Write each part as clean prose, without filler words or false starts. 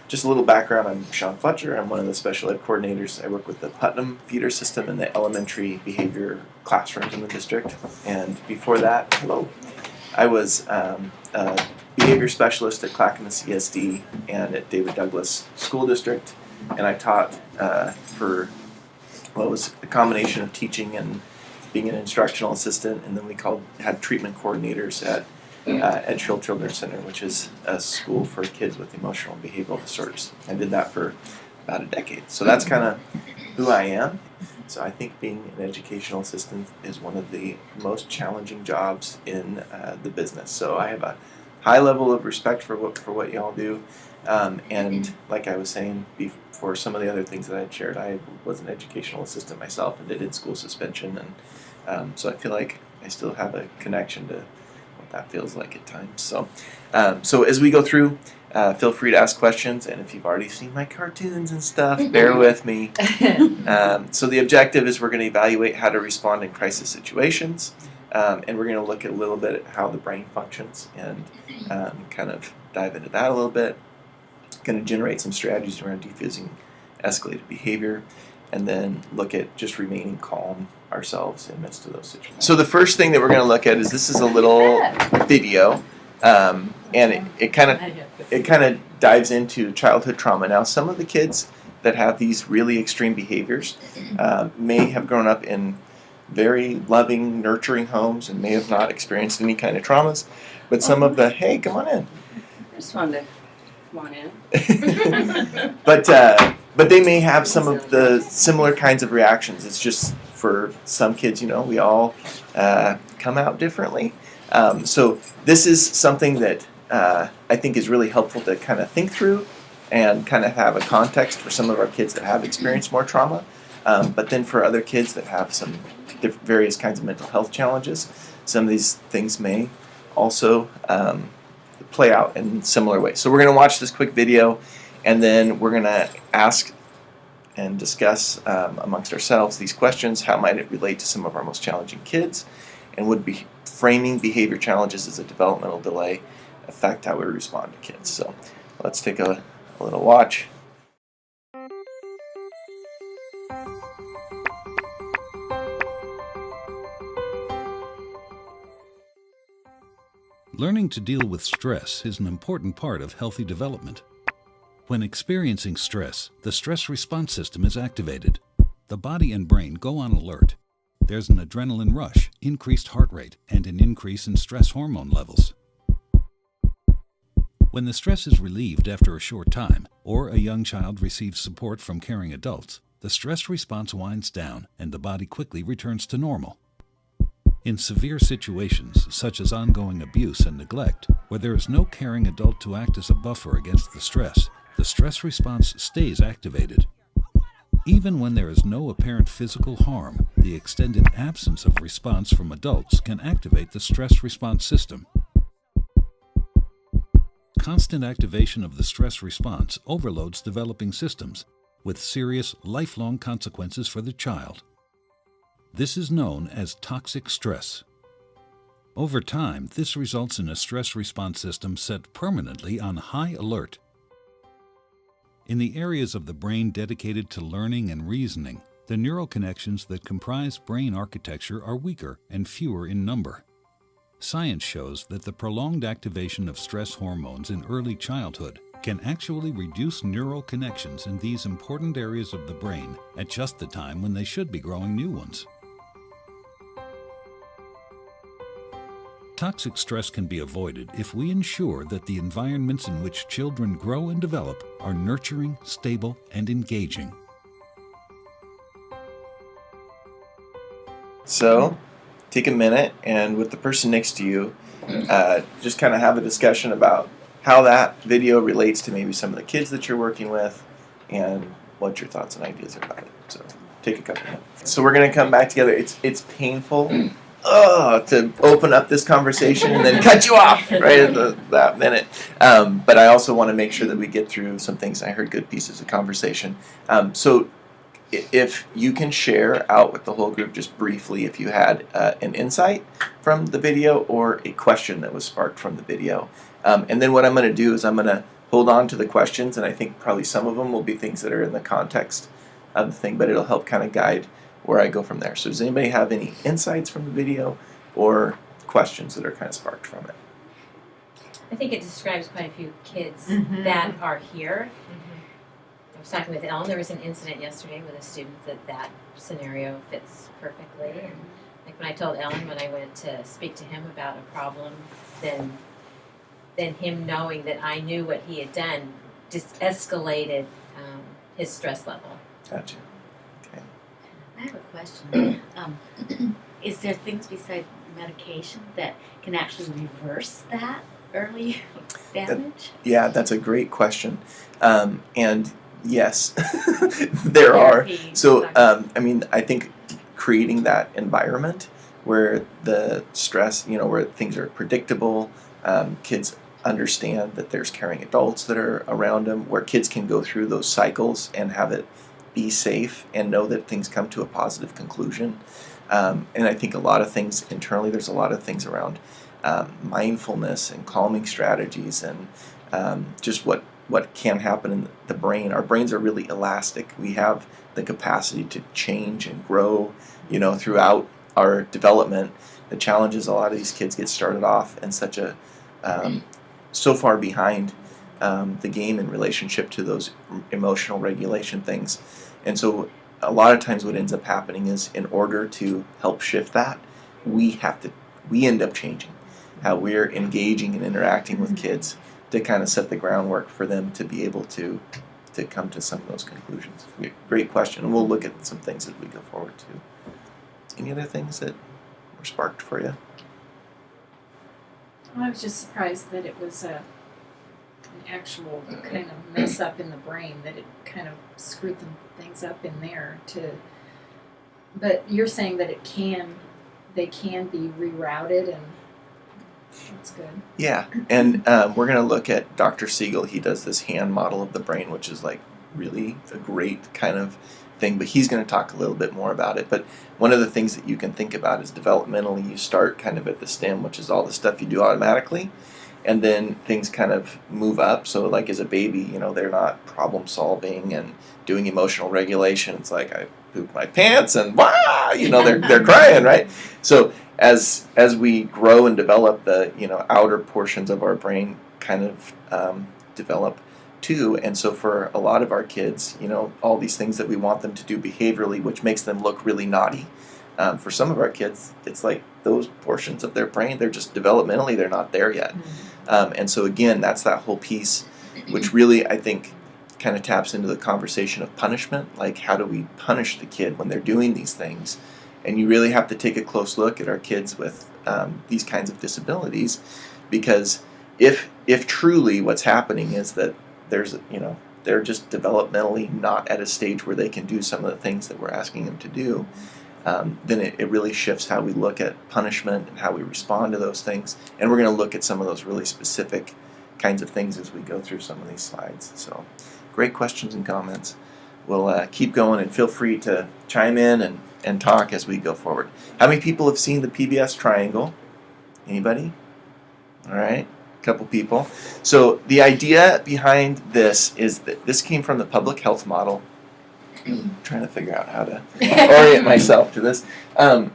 just a little background, I'm Sean Fletcher. I'm one of the special ed coordinators. I work with the Putnam feeder system in the elementary behavior classrooms in the district. And before that, hello, I was a behavior specialist at Clackamas CSD and at David Douglas School District. And I taught for what was a combination of teaching and being an instructional assistant. And then we had treatment coordinators at Edgefield Children's Center, which is a school for kids with emotional and behavioral disorders. I did that for about a decade. So that's kind of who I am. So I think being an educational assistant is one of the most challenging jobs in the business. So I have a high level of respect for what y'all do. And like I was saying before, some of the other things that I had shared, I was an educational assistant myself and did in-school suspension. And so I feel like I still have a connection to what that feels like at times. So, so as we go through, feel free to ask questions, and if you've already seen my cartoons and stuff, bear with me. So the objective is we're going to evaluate how to respond in crisis situations, and we're going to look at a little bit at how the brain functions and kind of dive into that a little bit. Going to generate some strategies around defusing escalated behavior, and then look at just remaining calm ourselves in the midst of those situations. So the first thing that we're going to look at is this is a little video, and it kind of dives into childhood trauma. Now, some of the kids that have these really extreme behaviors may have grown up in very loving, nurturing homes and may have not experienced any kind of traumas, but some of the, hey, come on in. I just wanted to come on in. But they may have some of the similar kinds of reactions. It's just for some kids, we all come out differently. So this is something that I think is really helpful to kind of think through and kind of have a context for some of our kids that have experienced more trauma. But then for other kids that have some various kinds of mental health challenges, some of these things may also play out in similar ways. So we're going to watch this quick video, and then we're going to ask and discuss amongst ourselves these questions. How might it relate to some of our most challenging kids? And would be framing behavior challenges as a developmental delay affect how we respond to kids? So let's take a little watch. Learning to deal with stress is an important part of healthy development. When experiencing stress, the stress response system is activated. The body and brain go on alert. There's an adrenaline rush, increased heart rate, and an increase in stress hormone levels. When the stress is relieved after a short time, or a young child receives support from caring adults, the stress response winds down and the body quickly returns to normal. In severe situations, such as ongoing abuse and neglect, where there is no caring adult to act as a buffer against the stress response stays activated. Even when there is no apparent physical harm, the extended absence of response from adults can activate the stress response system. Constant activation of the stress response overloads developing systems, with serious, lifelong consequences for the child. This is known as toxic stress. Over time, this results in a stress response system set permanently on high alert. In the areas of the brain dedicated to learning and reasoning, the neural connections that comprise brain architecture are weaker and fewer in number. Science shows that the prolonged activation of stress hormones in early childhood can actually reduce neural connections in these important areas of the brain at just the time when they should be growing new ones. Toxic stress can be avoided if we ensure that the environments in which children grow and develop are nurturing, stable, and engaging. So, take a minute and with the person next to you, just kind of have a discussion about how that video relates to maybe some of the kids that you're working with and what your thoughts and ideas are about it. So, take a couple minutes. So we're going to come back together. It's painful to open up this conversation and then cut you off right at that minute. But I also want to make sure that we get through some things. I heard good pieces of conversation. So if you can share out with the whole group just briefly if you had an insight from the video or a question that was sparked from the video. And then what I'm going to do is I'm going to hold on to the questions, and I think probably some of them will be things that are in the context of the thing, but it'll help kind of guide where I go from there. So does anybody have any insights from the video or questions that are kind of sparked from it? I think it describes quite a few kids Mhm. that are here. I was talking with Ellen. There was an incident yesterday with a student that scenario fits perfectly. And like when I told Ellen when I went to speak to him about a problem, then him knowing that I knew what he had done just escalated his stress level. Gotcha. Okay. I have a question. Is there things besides medication that can actually reverse that early damage? Yeah, that's a great question. And yes, there are. Therapy, So, doctor. I mean, I think creating that environment where the stress, where things are predictable, kids understand that there's caring adults that are around them, where kids can go through those cycles and have it be safe and know that things come to a positive conclusion. And I think a lot of things internally, there's a lot of things around mindfulness and calming strategies and just what can happen in the brain. Our brains are really elastic. We have the capacity to change and grow, throughout our development. The challenge is a lot of these kids get started off in such a so far behind the game in relationship to those emotional regulation things. And so a lot of times what ends up happening is in order to help shift that, we end up changing how we're engaging and interacting with kids to kind of set the groundwork for them to be able to come to some of those conclusions. Great question. And we'll look at some things as we go forward too. Any other things that were sparked for you? I was just surprised that it was an actual kind of mess up in the brain, that it kind of screwed things up in there but you're saying that they can be rerouted, and that's good. Yeah, and we're going to look at Dr. Siegel. He does this hand model of the brain, which is like really a great kind of thing, but he's going to talk a little bit more about it. But one of the things that you can think about is developmentally you start kind of at the stem, which is all the stuff you do automatically, and then things kind of move up. So like as a baby, they're not problem solving and doing emotional regulation. It's like I pooped my pants and they're crying, right? So as we grow and develop, the outer portions of our brain kind of develop too. And so for a lot of our kids, all these things that we want them to do behaviorally, which makes them look really naughty. For some of our kids, it's like those portions of their brain, they're just developmentally, they're not there yet. And so again, that's that whole piece, which really, I think, kind of taps into the conversation of punishment. Like, how do we punish the kid when they're doing these things? And you really have to take a close look at our kids with these kinds of disabilities, because if truly what's happening is that they're just developmentally not at a stage where they can do some of the things that we're asking them to do, then it really shifts how we look at punishment and how we respond to those things. And we're going to look at some of those really specific kinds of things as we go through some of these slides. So great questions and comments. We'll keep going, and feel free to chime in and talk as we go forward. How many people have seen the PBS triangle? Anybody? All right. Couple people. So the idea behind this is that this came from the public health model. I'm trying to figure out how to orient myself to this.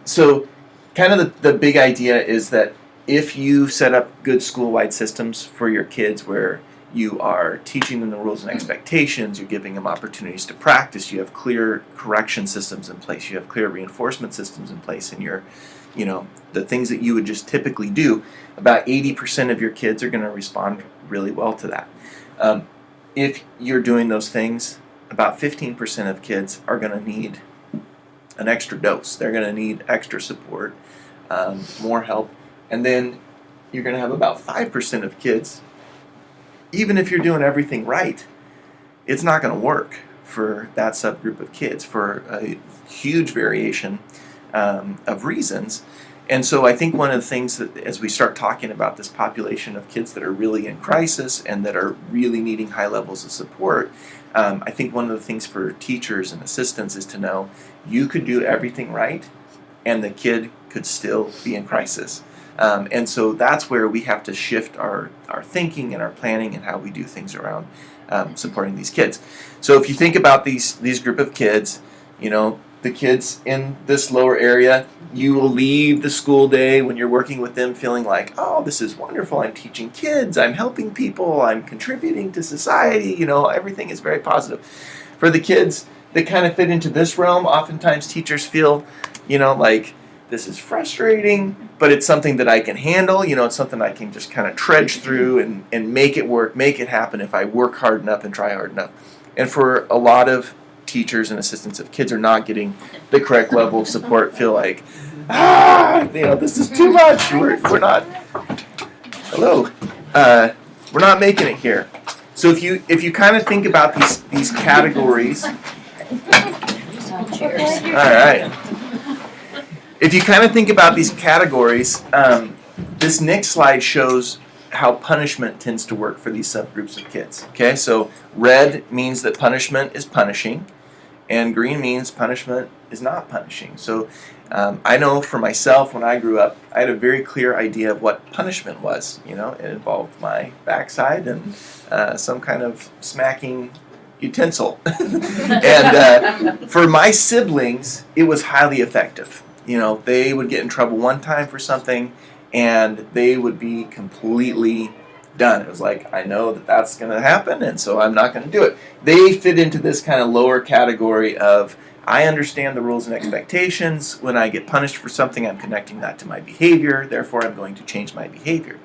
So kind of the big idea is that if you set up good school-wide systems for your kids where you are teaching them the rules and expectations, you're giving them opportunities to practice, you have clear correction systems in place, you have clear reinforcement systems in place, and you're the things that you would just typically do, about 80% of your kids are going to respond really well to that. If you're doing those things, about 15% of kids are going to need an extra dose. They're going to need extra support, more help. And then you're going to have about 5% of kids, even if you're doing everything right, it's not going to work for that subgroup of kids for a huge variation of reasons. And so I think one of the things that as we start talking about this population of kids that are really in crisis and that are really needing high levels of support, I think one of the things for teachers and assistants is to know you could do everything right and the kid could still be in crisis. And so that's where we have to shift our thinking and our planning and how we do things around supporting these kids. So if you think about these group of kids, you know, the kids in this lower area, you will leave the school day when you're working with them feeling like, oh, this is wonderful. I'm teaching kids. I'm helping people. I'm contributing to society. You know, everything is very positive. For the kids that kind of fit into this realm, oftentimes teachers feel, you know, like this is frustrating, but it's something that I can handle. You know, it's something I can just kind of trudge through and make it work, make it happen if I work hard enough and try hard enough. And for a lot of teachers and assistants, if kids are not getting the correct level of support, feel like, you know, this is too much. We're not. Hello, we're not making it here. So if you kind of think about these categories, all right. If you kind of think about these categories, this next slide shows how punishment tends to work for these subgroups of kids. Okay, so red means that punishment is punishing, and green means punishment is not punishing. So I know for myself, when I grew up, I had a very clear idea of what punishment was. You know, it involved my backside and some kind of smacking utensil. And for my siblings, it was highly effective. You know, they would get in trouble one time for something, and they would be completely done. It was like, I know that that's going to happen, and so I'm not going to do it. They fit into this kind of lower category of, I understand the rules and expectations. When I get punished for something, I'm connecting that to my behavior. Therefore, I'm going to change my behavior.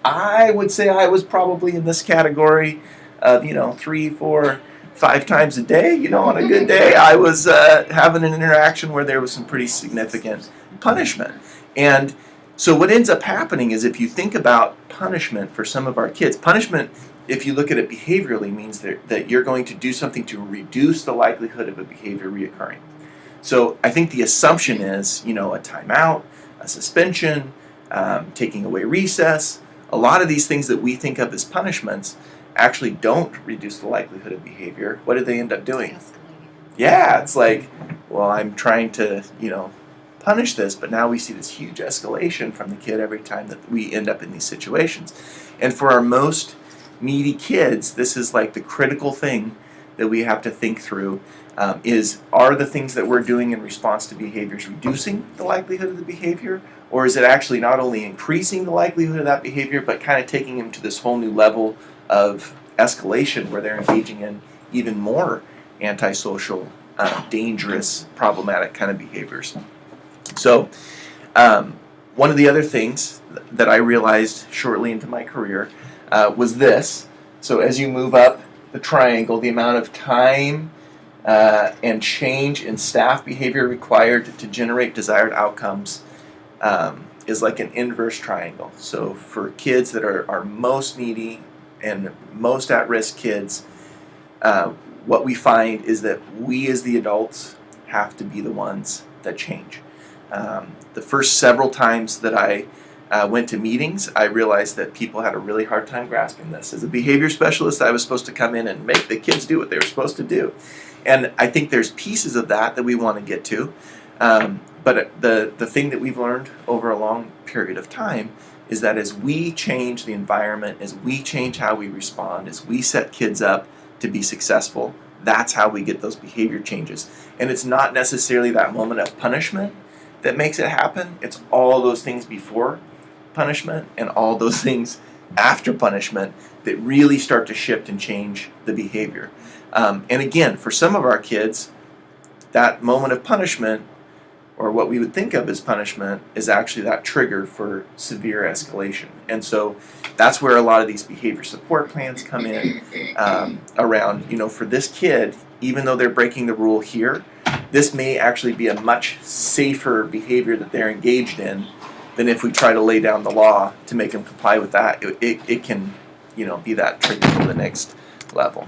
I would say I was probably in this category of, you know, 3, 4, 5 times a day. You know, on a good day, I was having an interaction where there was some pretty significant punishment. And so what ends up happening is, if you think about punishment for some of our kids, punishment, if you look at it behaviorally, means that you're going to do something to reduce the likelihood of a behavior reoccurring. So I think the assumption is, you know, a timeout, a suspension, taking away recess, a lot of these things that we think of as punishments actually don't reduce the likelihood of behavior. What do they end up doing? Yeah, it's like, well, I'm trying to, you know, punish this, but now we see this huge escalation from the kid every time that we end up in these situations. And for our most needy kids, this is like the critical thing that we have to think through, are the things that we're doing in response to behaviors reducing the likelihood of the behavior, or is it actually not only increasing the likelihood of that behavior, but kind of taking them to this whole new level of escalation where they're engaging in even more antisocial, dangerous, problematic kind of behaviors. So one of the other things that I realized shortly into my career was this. So as you move up the triangle, the amount of time and change in staff behavior required to generate desired outcomes is like an inverse triangle. So for kids that are most needy and most at-risk kids, what we find is that we as the adults have to be the ones that change. The first several times that I went to meetings, I realized that people had a really hard time grasping this. As a behavior specialist, I was supposed to come in and make the kids do what they were supposed to do. And I think there's pieces of that we want to get to. But the thing that we've learned over a long period of time is that as we change the environment, as we change how we respond, as we set kids up to be successful, that's how we get those behavior changes. And it's not necessarily that moment of punishment that makes it happen. It's all those things before punishment and all those things after punishment that really start to shift and change the behavior. And again, for some of our kids, that moment of punishment, or what we would think of as punishment, is actually that trigger for severe escalation. And so that's where a lot of these behavior support plans come in around, you know, for this kid, even though they're breaking the rule here, this may actually be a much safer behavior that they're engaged in than if we try to lay down the law to make them comply with that. It can, you know, be that trigger to the next level.